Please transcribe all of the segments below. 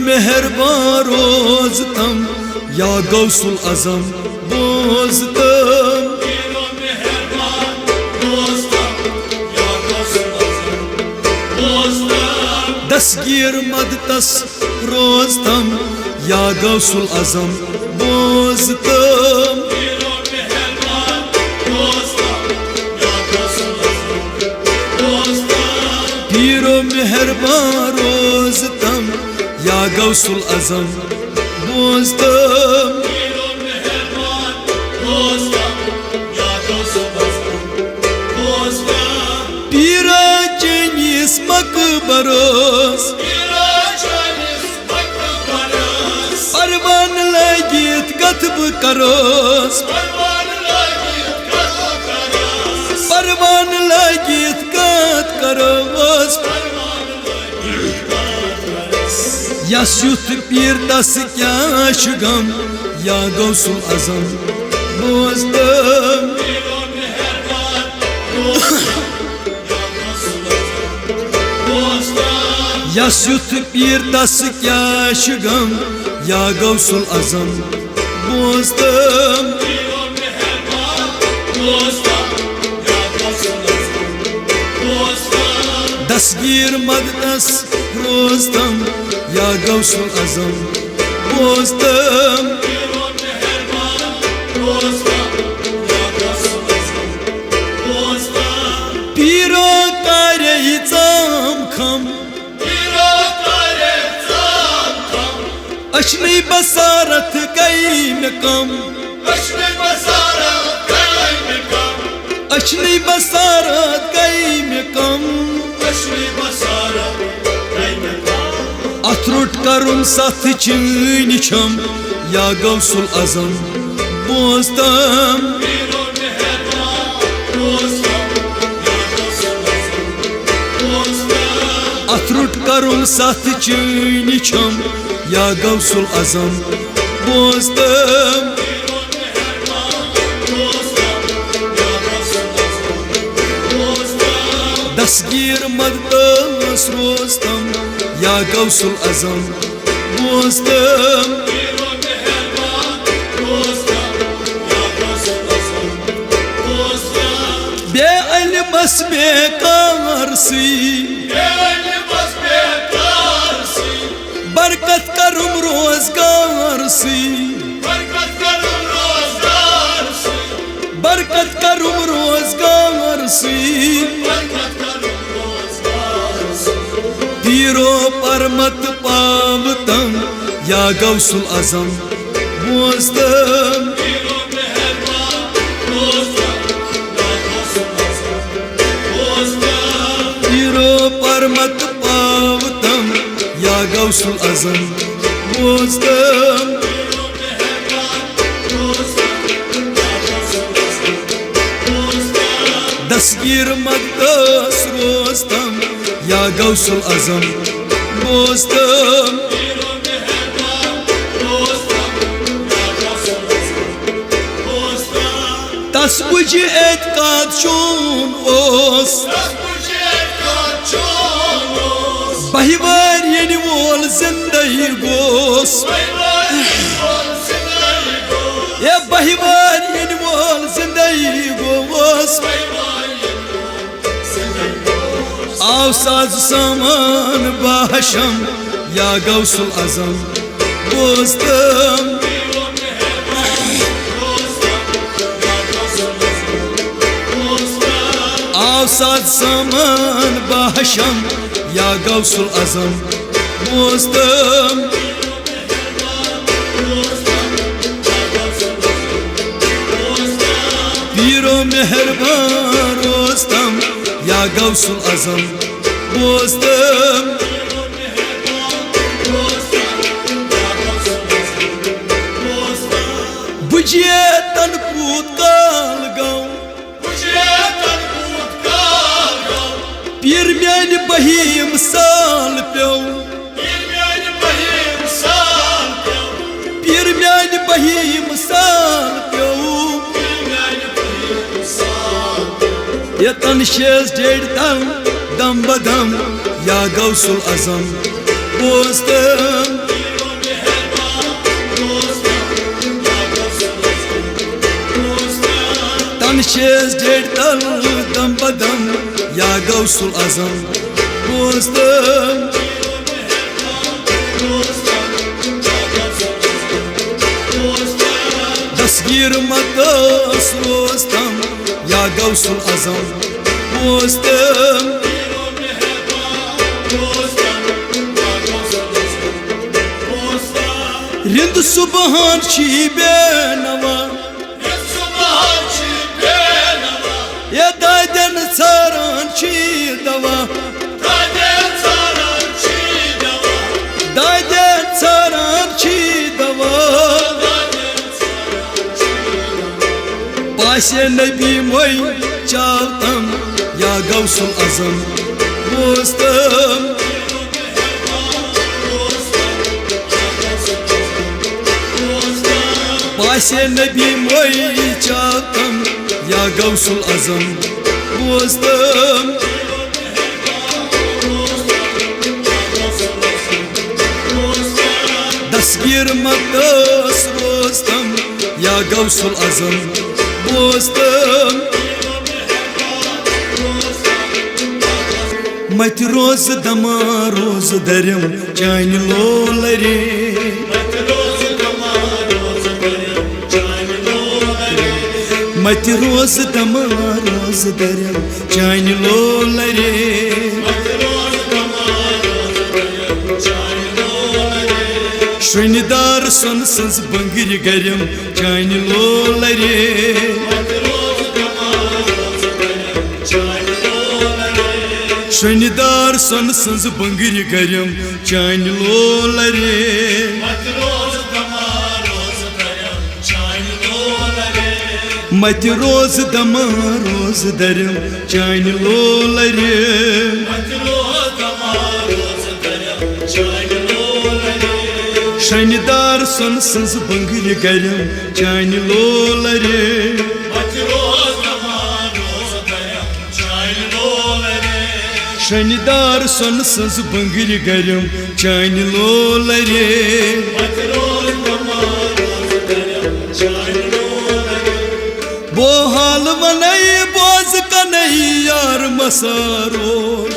मेहरबान रोजतम या गौसुल आजम बोजतम दस्तगीर मदतस रोजतम या गौसुल आजम बोजतम पीरो मेहरबान रोजतम या गौसुल आजम बोजतम पीरा चेनिस मकबरोस परवान लगित कतब करोस परवान लगित कत करोस यस युथ पीर तस क्या गम या गौसुल आजम बोजतम यस युथ पीर तस क्या गम या गौसुल आजम बोजतम दस्तगीर मदतस रोजतम या गौसुल आजम बोजतम पीरो करे चाम खम अशनी बसारत गई में कम अशनी बसारत गई में कम अथरुट करुन सथ चीन छम या गौसुल आजम बोजतम अथरुट करुन सथ चीन छम या गौसुल आजम बोजतम दस्तगीर मदतस रोजतम या गौसुल आजम बोजतम बे अलमस बेकारसी बरकत करुम रोजगार सी बरकत करुम रोजगार सी पीरो परमत पावतम या गौसुल आजम बोजतम पीरो परमत पावतम या गौसुल आजम बोजतम दस्तगीर मदतस रोजतम या गौसुल आजम बोजतम तस बुझ एतकाद चोन ओस बहिवार यन वोल जिंदगी गोस ये बहिवार यन वोल जिंदगी गोस आव साज सामान बाहशम या गौसुल आजम बोजतम आव साज सामान बाहशम या गौसुल आजम बोजतम पीरो मेहरबान रोजतम या गौसुल आजम बोजतम बुझे तनकूत काल गौ पीर म्यान बहीम साल प्यो पीर म्यान बहीम साल प्यो ये तनशेज डेढ़ दम बदम या गौसुल आजम बोजतम Chess डेढ़ तल दम बदम या गौसुल आजम दोस्तम दस्तगीर मदस दोस्तम या गौसुल आजम दोस्तम रिंद सुबहान शी बेनवा ये दादन सारान शी दवा दादन सारान शी दवा पाशे नबी मोई चालतम या गौसुल आजम दोस्तम पाशे नबी मोई चालतम या गौसुल आजम दोस्तम दस्तगीर मदस दोस्तम या गौसुल आजम दोस्तम मत रोज दमा रोज दरम चान लोलरे मत रोज दमा रोज दरम चान लोलरे शुनदार सन सन्स बंगिर गरम चान लोलरे शुनदार सन सन्स बंगिर गरम चान लोलरे मत रोज दमा रोज दरम चान लोलरे शुनदार सन सन्स बंगिर गरम चान लोलरे शुनदार सन सन्स बंगिर गरम चान लोलरे वो हाल वनई बोझ कन्हई यार मसारोज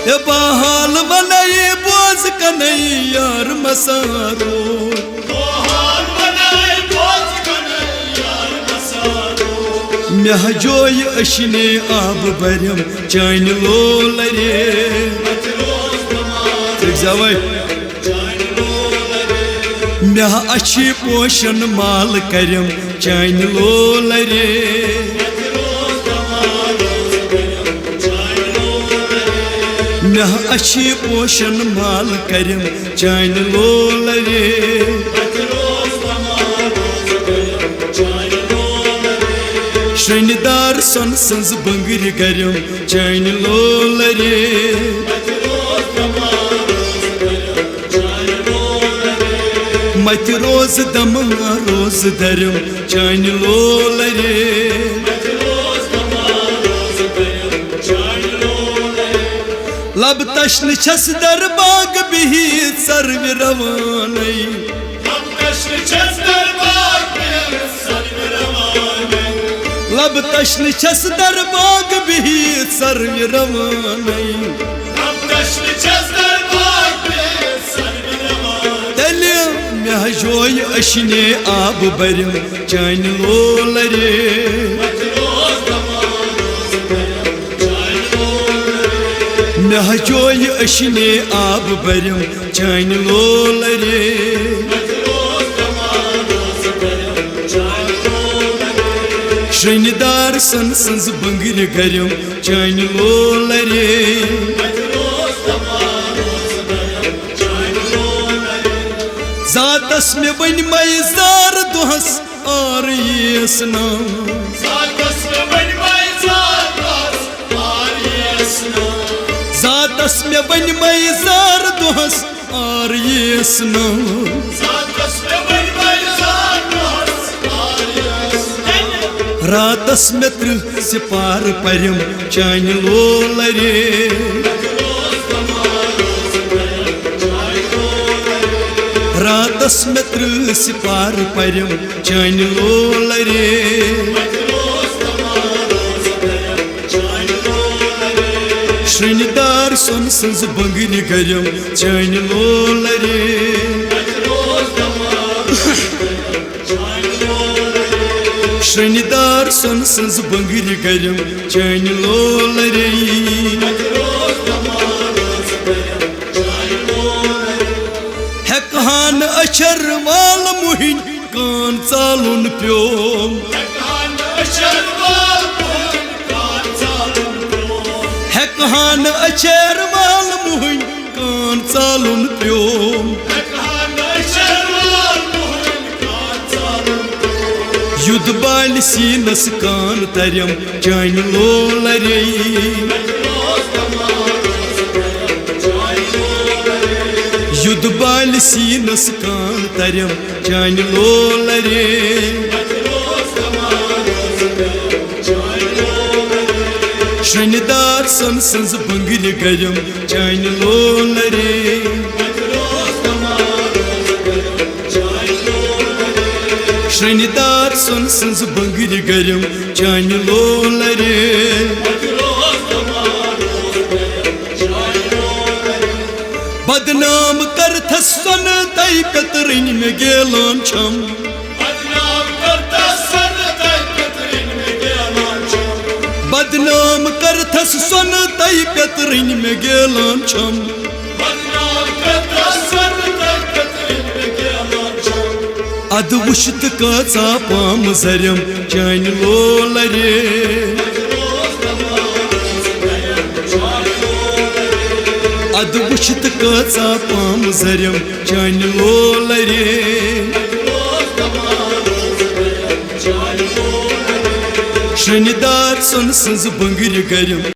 ये बहाल वनई बोझ कन्हई यार मसारोज मेह जोय अशने आब बरम चान लोलरे मेह अच्छी पोषण माल करम चान लोलरे मेह अच्छी पोषण माल करम चान लोलरे शुनदार सन सन्स बंगिर गरम चान लोलरे मत रोज दमा रोज दरम चान लोलरे लब तश्न छस दर बाग बिहित सर्व रवानई लब तश्न छस दर बाग बिहित सर्व रवानई तले मेह जोय अशने आब बरम चान लोलरे मेह जोय अशने आब बरम चान लोलरे शुनदार सन सन्स बंगिर गरम चान लोलरे जातस में वन मजार दुहस आर येसना जातस में वन मजार दुहस आर येसना रातस में त्रिह सिपार परम चान लोलरे रातस में त्रिह सिपार परम चान लोलरे श्रृंदार सोन सज बंगरी गरम चान लोलरे श्रृंदार सोन सज बंगरी गरम चान लोलरे हेकहान अशर वाल मुहिन कान चालुन प्योम हेकहान अशर वाल मुहिन कान चालुन प्योम युद्ध बाल सीनस कान तरम चान लोलरे युद्ध बाल सीनस कान तरम चान लोलरे श्रृंदार सन सज बंगरी गरम चान लोलरे श्रृंदार सन सज बंगरी गरम चान लोलरे बदनाम करथस सन तय कतरिन में गेलान छम बदनाम करथस सन तय कतरिन में गेलान छम अद वुशत काचा पाम जरम चान लोलरे अद वुशत काचा पाम जरम चान लोलरे श्रृंदार सोन सज बंगरी गरम